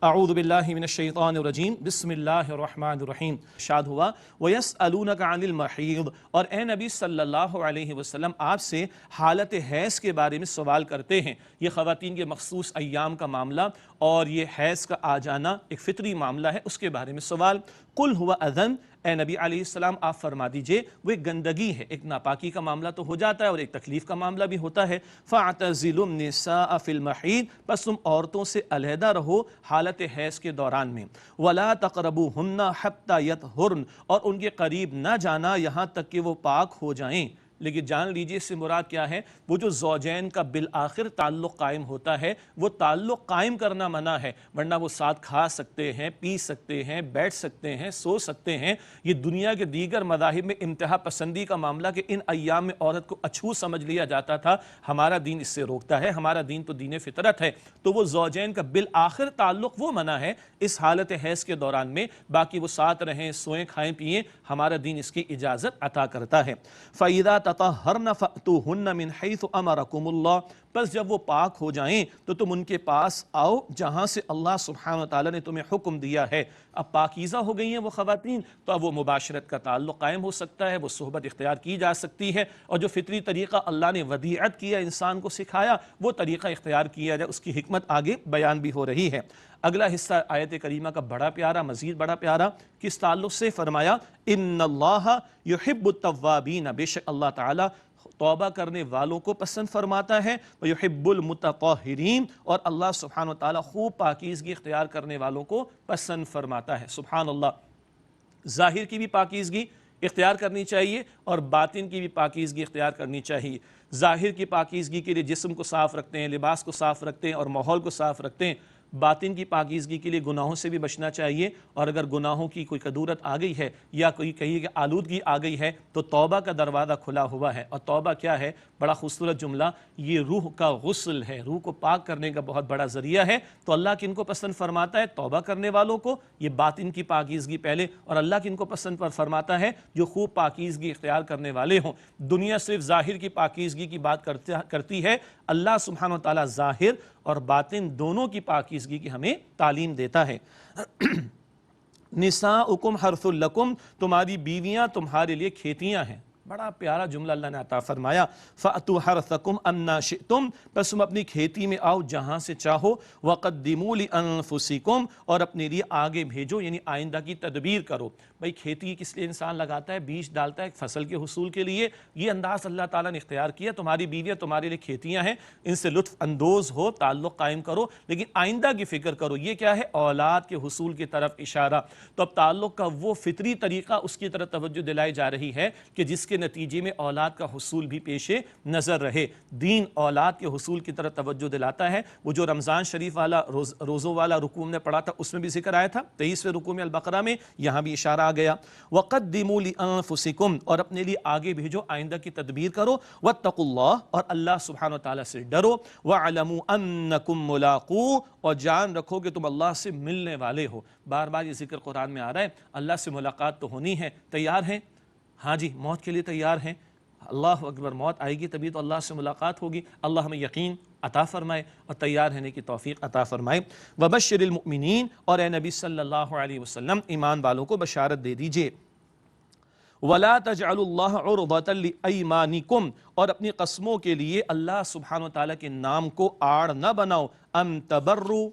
اعوذ باللہ من الشیطان الرجیم بسم اللہ الرحمن الرحیم۔ ارشاد ہوا وَيَسْأَلُونَكَ عَنِ الْمَحِيضِ، اور اے نبی صلی اللہ علیہ وسلم آپ سے حالت حیض کے بارے میں سوال کرتے ہیں۔ یہ خواتین کے مخصوص ایام کا معاملہ اور یہ حیض کا آ جانا ایک فطری معاملہ ہے، اس کے بارے میں سوال۔ قُلْ هُوَ أَذًى، اے نبی علیہ السلام آپ فرما دیجئے وہ ایک گندگی ہے، ایک ناپاکی کا معاملہ تو ہو جاتا ہے اور ایک تکلیف کا معاملہ بھی ہوتا ہے۔ فَاعْتَزِلُوا النِّسَاءَ فِي الْمَحِيضِ، بس تم عورتوں سے علیحدہ رہو حالت حیض کے دوران میں۔ وَلَا تَقْرَبُوهُنَّ حَتَّى يَطْهُرْنَ، اور ان کے قریب نہ جانا یہاں تک کہ وہ پاک ہو جائیں۔ لیکن جان لیجئے اس سے مراد کیا ہے، وہ جو زوجین کا بالآخر تعلق قائم ہوتا ہے وہ تعلق قائم کرنا منع ہے، ورنہ وہ ساتھ کھا سکتے ہیں، پی سکتے ہیں، بیٹھ سکتے ہیں، سو سکتے ہیں۔ یہ دنیا کے دیگر مذاہب میں انتہا پسندی کا معاملہ کہ ان ایام میں عورت کو اچھو سمجھ لیا جاتا تھا، ہمارا دین اس سے روکتا ہے، ہمارا دین تو دین فطرت ہے۔ تو وہ زوجین کا بالآخر تعلق وہ منع ہے اس حالت حیض کے دوران میں، باقی وہ ساتھ رہیں، سوئیں، کھائیں، پیئیں، ہمارا دین اس کی اجازت عطا کرتا ہے۔ فَإِذَا تَطَهَّرْنَ فَأْتُوهُنَّ مِنْ حَيْثُ أَمَرَكُمُ اللَّهُ، پس جب وہ پاک ہو جائیں تو تم ان کے پاس آؤ جہاں سے اللہ سبحانہ وتعالی نے تمہیں حکم دیا ہے۔ اب پاکیزہ ہو گئی ہیں وہ خواتین تو اب وہ مباشرت کا تعلق قائم ہو سکتا ہے، وہ صحبت اختیار کی جا سکتی ہے، اور جو فطری طریقہ اللہ نے ودیعت کیا انسان کو سکھایا وہ طریقہ اختیار کیا جائے، اس کی حکمت آگے بیان بھی ہو رہی ہے۔ اگلا حصہ آیت کریمہ کا بڑا پیارا، مزید بڑا پیارا، کس تعلق سے؟ فرمایا ان اللہ یحب التوابین، بے شک اللہ تعالی توبہ کرنے والوں کو پسند فرماتا ہے، وَيُحِبُّ الْمُتَطَهِّرِينَ، اور اللہ سبحانہ وتعالی خوب پاکیزگی اختیار کرنے والوں کو پسند فرماتا ہے۔ سبحان اللہ، ظاہر کی بھی پاکیزگی اختیار کرنی چاہیے اور باطن کی بھی پاکیزگی اختیار کرنی چاہیے۔ ظاہر کی پاکیزگی کے لیے جسم کو صاف رکھتے ہیں، لباس کو صاف رکھتے ہیں اور ماحول کو صاف رکھتے ہیں۔ باطن کی پاکیزگی کے لیے گناہوں سے بھی بچنا چاہیے، اور اگر گناہوں کی کوئی کدورت آ گئی ہے یا کوئی کہیے کہ آلودگی آ گئی ہے تو توبہ کا دروازہ کھلا ہوا ہے۔ اور توبہ کیا ہے؟ بڑا خوبصورت جملہ، یہ روح کا غسل ہے، روح کو پاک کرنے کا بہت بڑا ذریعہ ہے۔ تو اللہ کن کو پسند فرماتا ہے؟ توبہ کرنے والوں کو، یہ باطن کی پاکیزگی پہلے، اور اللہ کن کو پسند فرماتا ہے؟ جو خوب پاکیزگی اختیار کرنے والے ہوں۔ دنیا صرف ظاہر کی پاکیزگی کی بات کرتی ہے، اللہ سبحانہ وتعالی ظاہر اور باطن دونوں کی پاکیزگی کی ہمیں تعلیم دیتا ہے۔ نساؤکم حرث لکم، تمہاری بیویاں تمہارے لیے کھیتیاں ہیں۔ بڑا پیارا جملہ اللہ نے عطا فرمایا، فَأْتُوا حَرْثَكُمْ أَنَّا شِئْتُمْ، پس تم اپنی کھیتی میں آؤ جہاں سے چاہو، وَقَدِّمُوا لِأَنفُسِكُمْ، اور اپنے لیے آگے بھیجو، یعنی آئندہ کی تدبیر کرو۔ بھئی کھیتی کس لیے انسان لگاتا ہے؟ بیج ڈالتا ہے ایک فصل کے حصول کے لیے۔ یہ انداز اللہ تعالیٰ نے اختیار کیا، تمہاری بیویاں تمہارے لیے کھیتیاں ہیں، ان سے لطف اندوز ہو، تعلق قائم کرو، لیکن آئندہ کی فکر کرو۔ یہ کیا ہے؟ اولاد کے حصول کی طرف اشارہ۔ تو اب تعلق کا وہ فطری طریقہ اس کی طرف توجہ دلائی جا رہی ہے کہ جس کے نتیجے میں اولاد کا حصول بھی پیش نظر رہے۔ دین اولاد کے حصول کی طرف توجہ دلاتا ہے۔ وہ جو رمضان شریف والا روزوں والا رکوع نے پڑھا تھا اس میں بھی ذکر آیا تھا، 23ویں رکوع میں البقرہ میں، یہاں بھی اشارہ آ گیا۔ وَقَدِّمُوا لِأَنفُسِكُمْ، اور اپنے لیے آگے بھیجو، آئندہ کی تدبیر کرو۔ وَاتَّقُوا اللَّهَ، اور اللہ سبحانہ وتعالی سے ڈرو۔ وَاعْلَمُوا أَنَّكُمْ مُلَاقُوهُ، اور جان رکھو کہ تم اللہ سے ملنے والے ہو۔ بار بار یہ ذکر قرآن میں آ رہا ہے، اللہ سے ملاقات تو ہونی ہے، تیار ہیں؟ ہاں جی، موت کے لیے تیار ہیں؟ اللہ اکبر، موت آئے گی تبھی تو اللہ سے ملاقات ہوگی۔ اللہ ہمیں یقین عطا فرمائے اور تیار رہنے کی توفیق عطا فرمائے۔ وبشر المؤمنین، اور اے نبی صلی اللہ علیہ وسلم ایمان والوں کو بشارت دے دیجئے۔ وَلَا تَجْعَلُوا اللَّهَ عُرْضَةً لِأَيْمَانِكُمْ، اور اپنی قسموں کے لیے اللہ سبحانہ وتعالی کے نام کو آڑ نہ بناؤ۔ أَن تَبَرُّوا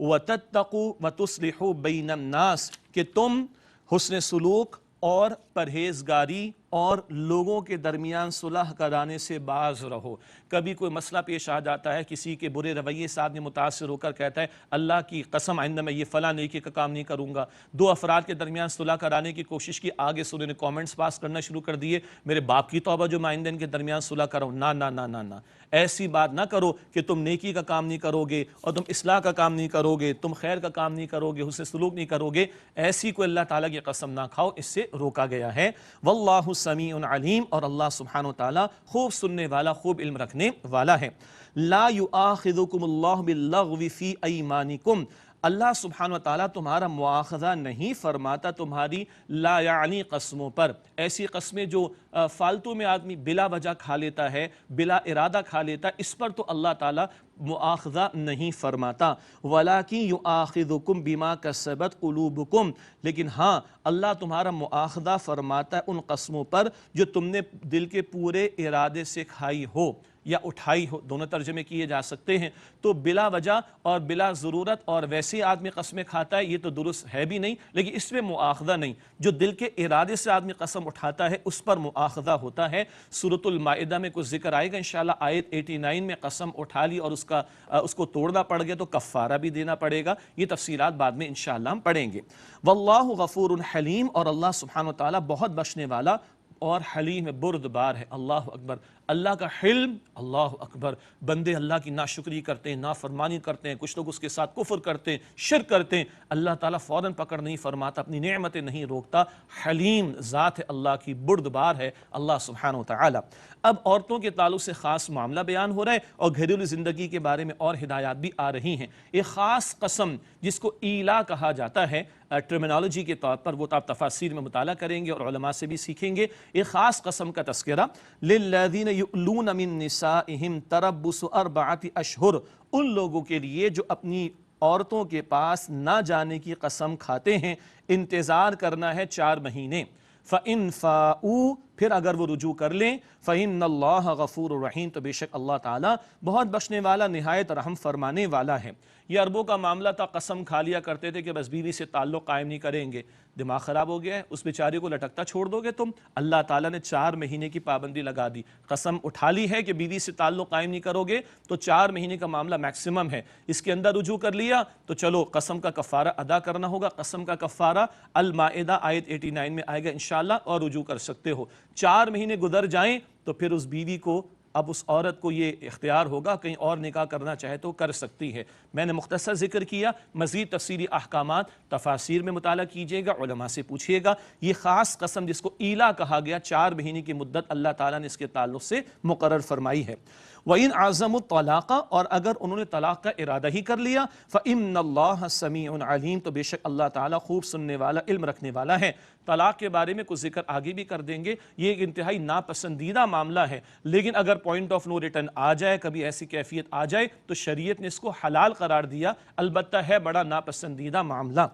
وَتَتَّقُوا وَتُصْلِحُوا بَيْنَ النَّاسِ، کہ تم حسن سلوک اور پرہیزگاری اور لوگوں کے درمیان صلح کرانے سے باز رہو۔ کبھی کوئی مسئلہ پیش آ جاتا ہے، کسی کے برے رویے سے آدمی متاثر ہو کر کہتا ہے اللہ کی قسم آئندہ میں یہ فلاں نیکی کا کام نہیں کروں گا۔ دو افراد کے درمیان صلح کرانے کی کوشش کی، آگے سے انہوں نے کامنٹس پاس کرنا شروع کر دیے، میرے باپ کی توبہ جو میں آئندہ ان کے درمیان صلح کراؤں۔ نہ نہ نہ نہ نہ، ایسی بات نہ کرو کہ تم نیکی کا کام نہیں کرو گے اور تم اصلاح کا کام نہیں کرو گے، تم خیر کا کام نہیں کرو گے، حسن سلوک نہیں کرو گے، ایسی کوئی اللہ تعالیٰ کی قسم نہ کھاؤ، اس سے روکا گیا ہے۔ واللہ سمیع علیم، اور اللہ سبحانہ وتعالی خوب سننے والا، خوب علم رکھنے والا ہے۔ لا یؤاخذکم اللہ باللغو فی ایمانکم، اللہ سبحانہ وتعالی تمہارا مواخذہ نہیں فرماتا تمہاری لا یعنی قسموں پر، ایسی قسمیں جو فالتو میں آدمی بلا وجہ کھا لیتا ہے، بلا ارادہ کھا لیتا ہے، اس پر تو اللہ تعالیٰ مؤاخذہ نہیں فرماتا، وَلَٰكِن يُؤَاخِذُكُم بِمَا كَسَبَتْ قُلُوبُكُم، لیکن ہاں اللہ تمہارا مؤاخذہ فرماتا ہے ان قسموں پر جو تم نے دل کے پورے ارادے سے کھائی ہو یا اٹھائی ہو، دونوں ترجمے کیے جا سکتے ہیں۔ تو بلا وجہ اور بلا ضرورت اور ویسے آدمی قسمیں کھاتا ہے یہ تو درست ہے بھی نہیں، لیکن اس میں مؤاخذہ نہیں۔ جو دل کے ارادے سے آدمی قسم اٹھاتا ہے اس پر مؤاخذہ ہوتا ہے۔ سورۃ المائدہ میں کچھ ذکر آئے گا انشاءاللہ، آیت 89 میں قسم اٹھا لی اور اس کو توڑنا پڑ گیا تو کفارہ بھی دینا پڑے گا، یہ تفصیلات بعد میں انشاءاللہ ہم پڑھیں گے۔ واللہ غفور حلیم، اور اللہ سبحانہ وتعالی بہت بخشنے والا اور حلیم بردبار ہے۔ اللہ اکبر، اللہ کا حلم، اللہ اکبر۔ بندے اللہ کی ناشکری کرتے ہیں، نافرمانی کرتے ہیں، کچھ لوگ اس کے ساتھ کفر کرتے ہیں، شرک کرتے ہیں، اللہ تعالیٰ فوراً پکڑ نہیں فرماتا، اپنی نعمتیں نہیں روکتا۔ حلیم ذات ہے اللہ کی، بردبار ہے اللہ سبحانہ وتعالی۔ اب عورتوں کے تعلق سے خاص معاملہ بیان ہو رہا ہے اور گھریلو زندگی کے بارے میں اور ہدایات بھی آ رہی ہیں۔ ایک خاص قسم جس کو ایلا کہا جاتا ہے ٹرمینالوجی کے طور پر، وہ تو آپ تفاسیر میں مطالعہ کریں گے اور علماء سے بھی سیکھیں گے۔ ایک خاص قسم کا تذکرہ، للذین یؤلون من نسائہم تربص 4 اشہر، ان لوگوں کے لیے جو اپنی عورتوں کے پاس نہ جانے کی قسم کھاتے ہیں، انتظار کرنا ہے 4 مہینے۔ فَإِن فَاءُوا، پھر اگر وہ رجوع کر لیں، فَإِنَّ اللَّهَ غَفُورٌ رَحِيمٌ، تو بے شک اللہ تعالیٰ بہت بخشنے والا، نہایت رحم فرمانے والا ہے۔ یہ عربوں کا معاملہ تھا، قسم کھا لیا کرتے تھے کہ بس بیوی سے تعلق قائم نہیں کریں گے۔ دماغ خراب ہو گیا ہے، اس بیچاری کو لٹکتا چھوڑ دو گے تم؟ اللہ تعالیٰ نے 4 مہینے کی پابندی لگا دی۔ قسم اٹھا لی ہے کہ بیوی سے تعلق قائم نہیں کرو گے تو 4 مہینے کا معاملہ میکسیمم ہے، اس کے اندر رجوع کر لیا تو چلو قسم کا کفارہ ادا کرنا ہوگا۔ قسم کا کفارہ المائدہ آیت 89 میں آئے گا انشاءاللہ، اور رجوع کر سکتے ہو۔ 4 مہینے گزر جائیں تو پھر اس بیوی کو، اب اس عورت کو یہ اختیار ہوگا کہیں اور نکاح کرنا چاہے تو کر سکتی ہے۔ میں نے مختصر ذکر کیا، مزید تفصیلی احکامات تفاسیر میں مطالعہ کیجئے گا، علماء سے پوچھئے گا۔ یہ خاص قسم جس کو ایلا کہا گیا، 4 مہینے کی مدت اللہ تعالیٰ نے اس کے تعلق سے مقرر فرمائی ہے۔ وَإِنْ عَزَمُوا الطَّلَاقَ، اور اگر انہوں نے طلاق کا ارادہ ہی کر لیا، فَإِنَّ اللَّهَ سَمِيعٌ عَلِيمٌ، تو بے شک اللہ تعالیٰ خوب سننے والا، علم رکھنے والا ہے۔ طلاق کے بارے میں کچھ ذکر آگے بھی کر دیں گے، یہ ایک انتہائی ناپسندیدہ معاملہ ہے، لیکن اگر پوائنٹ آف نو ریٹرن آ جائے، کبھی ایسی کیفیت آ جائے تو شریعت نے اس کو حلال قرار دیا، البتہ ہے بڑا ناپسندیدہ معاملہ۔